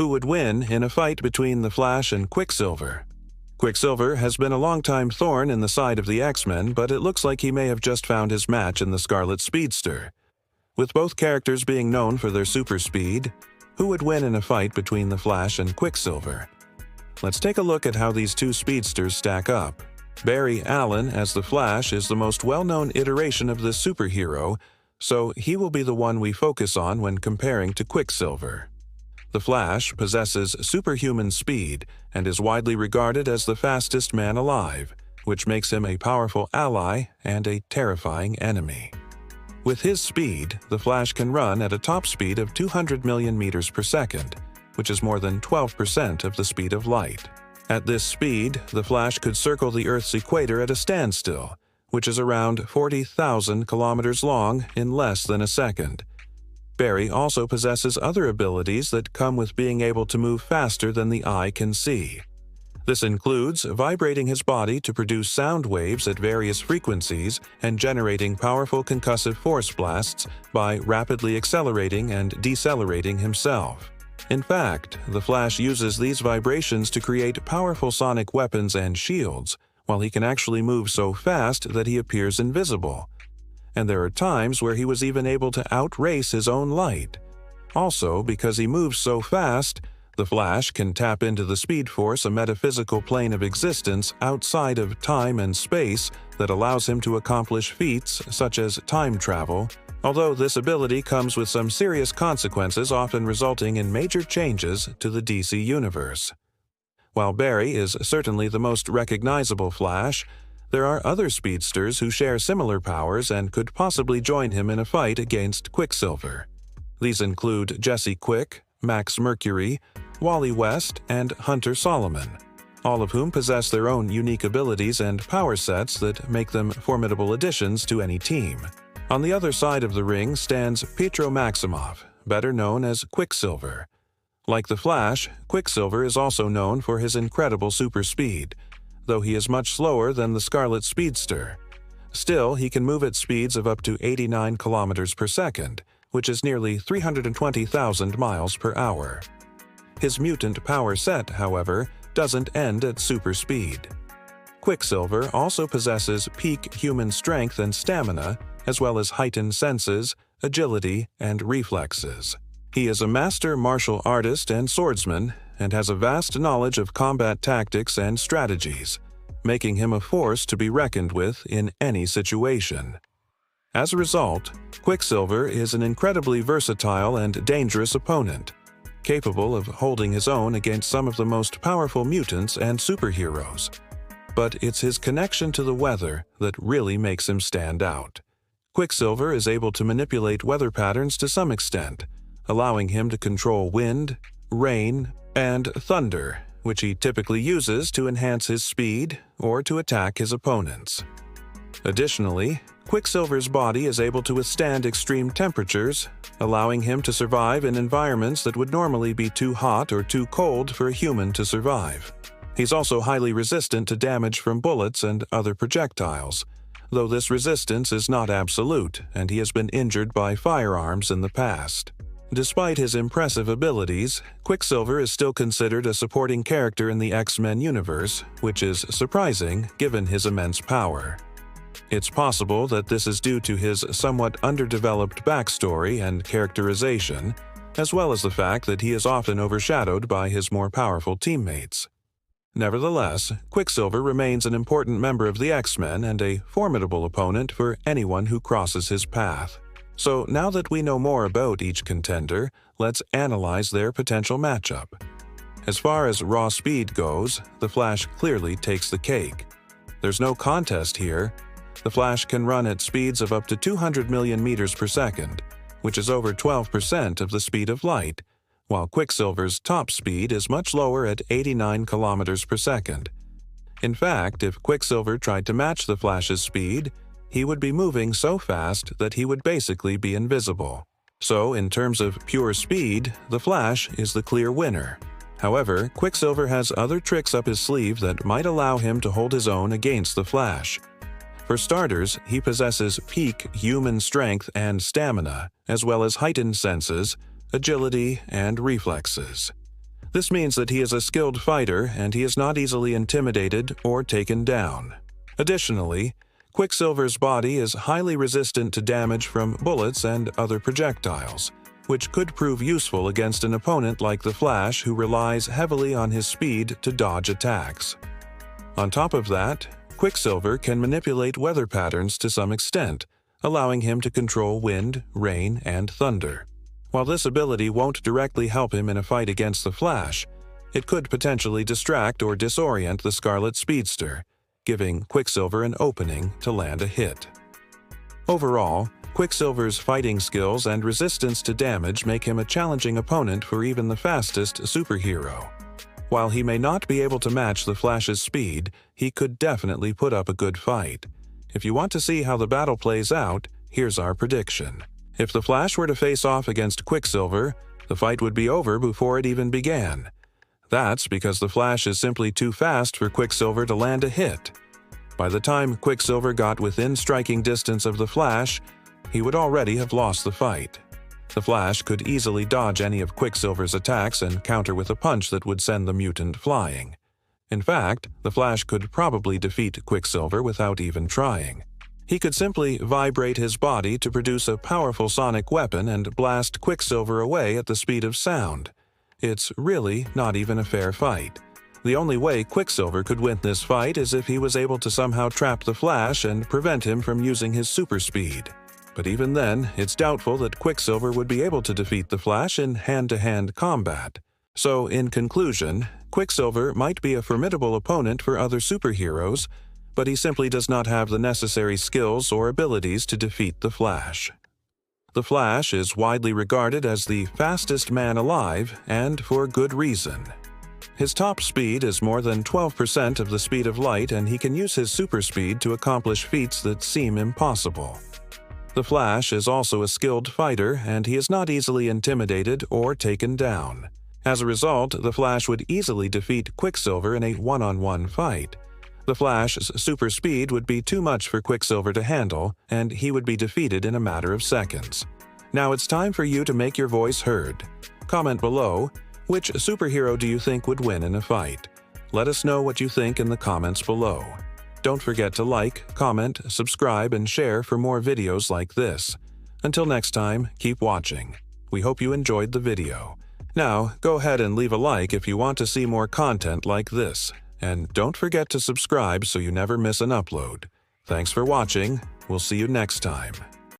Who would win in a fight between the Flash and Quicksilver? Quicksilver has been a long-time thorn in the side of the X-Men, but it looks like he may have just found his match in the Scarlet Speedster. With both characters being known for their super speed, who would win in a fight between the Flash and Quicksilver? Let's take a look at how these two speedsters stack up. Barry Allen as the Flash is the most well-known iteration of this superhero, so he will be the one we focus on when comparing to Quicksilver. The Flash possesses superhuman speed and is widely regarded as the fastest man alive, which makes him a powerful ally and a terrifying enemy. With his speed, the Flash can run at a top speed of 200 million meters per second, which is more than 12% of the speed of light. At this speed, the Flash could circle the Earth's equator at a standstill, which is around 40,000 kilometers long in less than a second. Barry also possesses other abilities that come with being able to move faster than the eye can see. This includes vibrating his body to produce sound waves at various frequencies and generating powerful concussive force blasts by rapidly accelerating and decelerating himself. In fact, the Flash uses these vibrations to create powerful sonic weapons and shields, while he can actually move so fast that he appears invisible. And there are times where he was even able to outrace his own light. Also, because he moves so fast, the Flash can tap into the Speed Force, a metaphysical plane of existence outside of time and space that allows him to accomplish feats such as time travel, although this ability comes with some serious consequences, often resulting in major changes to the DC Universe. While Barry is certainly the most recognizable Flash, there are other speedsters who share similar powers and could possibly join him in a fight against Quicksilver. These include Jesse Quick, Max Mercury, Wally West, and Hunter Solomon, all of whom possess their own unique abilities and power sets that make them formidable additions to any team. On the other side of the ring stands Pietro Maximoff, better known as Quicksilver. Like the Flash, Quicksilver is also known for his incredible super speed, though he is much slower than the Scarlet Speedster. Still, he can move at speeds of up to 89 kilometers per second, which is nearly 320,000 miles per hour. His mutant power set, however, doesn't end at super speed. Quicksilver also possesses peak human strength and stamina, as well as heightened senses, agility, and reflexes. He is a master martial artist and swordsman, and has a vast knowledge of combat tactics and strategies, making him a force to be reckoned with in any situation. As a result, Quicksilver is an incredibly versatile and dangerous opponent, capable of holding his own against some of the most powerful mutants and superheroes. But it's his connection to the weather that really makes him stand out. Quicksilver is able to manipulate weather patterns to some extent, allowing him to control wind, rain, and thunder, which he typically uses to enhance his speed or to attack his opponents. Additionally, Quicksilver's body is able to withstand extreme temperatures, allowing him to survive in environments that would normally be too hot or too cold for a human to survive. He's also highly resistant to damage from bullets and other projectiles, though this resistance is not absolute, and he has been injured by firearms in the past. Despite his impressive abilities, Quicksilver is still considered a supporting character in the X-Men universe, which is surprising given his immense power. It's possible that this is due to his somewhat underdeveloped backstory and characterization, as well as the fact that he is often overshadowed by his more powerful teammates. Nevertheless, Quicksilver remains an important member of the X-Men and a formidable opponent for anyone who crosses his path. So now that we know more about each contender, let's analyze their potential matchup. As far as raw speed goes, the Flash clearly takes the cake. There's no contest here. The Flash can run at speeds of up to 200 million meters per second, which is over 12% of the speed of light, while Quicksilver's top speed is much lower at 89 kilometers per second. In fact, if Quicksilver tried to match the Flash's speed, he would be moving so fast that he would basically be invisible. So, in terms of pure speed, the Flash is the clear winner. However, Quicksilver has other tricks up his sleeve that might allow him to hold his own against the Flash. For starters, he possesses peak human strength and stamina, as well as heightened senses, agility, and reflexes. This means that he is a skilled fighter and he is not easily intimidated or taken down. Additionally, Quicksilver's body is highly resistant to damage from bullets and other projectiles, which could prove useful against an opponent like the Flash, who relies heavily on his speed to dodge attacks. On top of that, Quicksilver can manipulate weather patterns to some extent, allowing him to control wind, rain, and thunder. While this ability won't directly help him in a fight against the Flash, it could potentially distract or disorient the Scarlet Speedster, giving Quicksilver an opening to land a hit. Overall, Quicksilver's fighting skills and resistance to damage make him a challenging opponent for even the fastest superhero. While he may not be able to match the Flash's speed, he could definitely put up a good fight. If you want to see how the battle plays out, here's our prediction. If the Flash were to face off against Quicksilver, the fight would be over before it even began. That's because the Flash is simply too fast for Quicksilver to land a hit. By the time Quicksilver got within striking distance of the Flash, he would already have lost the fight. The Flash could easily dodge any of Quicksilver's attacks and counter with a punch that would send the mutant flying. In fact, the Flash could probably defeat Quicksilver without even trying. He could simply vibrate his body to produce a powerful sonic weapon and blast Quicksilver away at the speed of sound. It's really not even a fair fight. The only way Quicksilver could win this fight is if he was able to somehow trap the Flash and prevent him from using his super speed. But even then, it's doubtful that Quicksilver would be able to defeat the Flash in hand-to-hand combat. So, in conclusion, Quicksilver might be a formidable opponent for other superheroes, but he simply does not have the necessary skills or abilities to defeat the Flash. The Flash is widely regarded as the fastest man alive, and for good reason. His top speed is more than 12% of the speed of light, and he can use his super speed to accomplish feats that seem impossible. The Flash is also a skilled fighter, and he is not easily intimidated or taken down. As a result, the Flash would easily defeat Quicksilver in a one-on-one fight. The Flash's super speed would be too much for Quicksilver to handle, and he would be defeated in a matter of seconds. Now it's time for you to make your voice heard. Comment below, which superhero do you think would win in a fight? Let us know what you think in the comments below. Don't forget to like, comment, subscribe, and share for more videos like this. Until next time, keep watching. We hope you enjoyed the video. Now, go ahead and leave a like if you want to see more content like this. And don't forget to subscribe so you never miss an upload. Thanks for watching. We'll see you next time.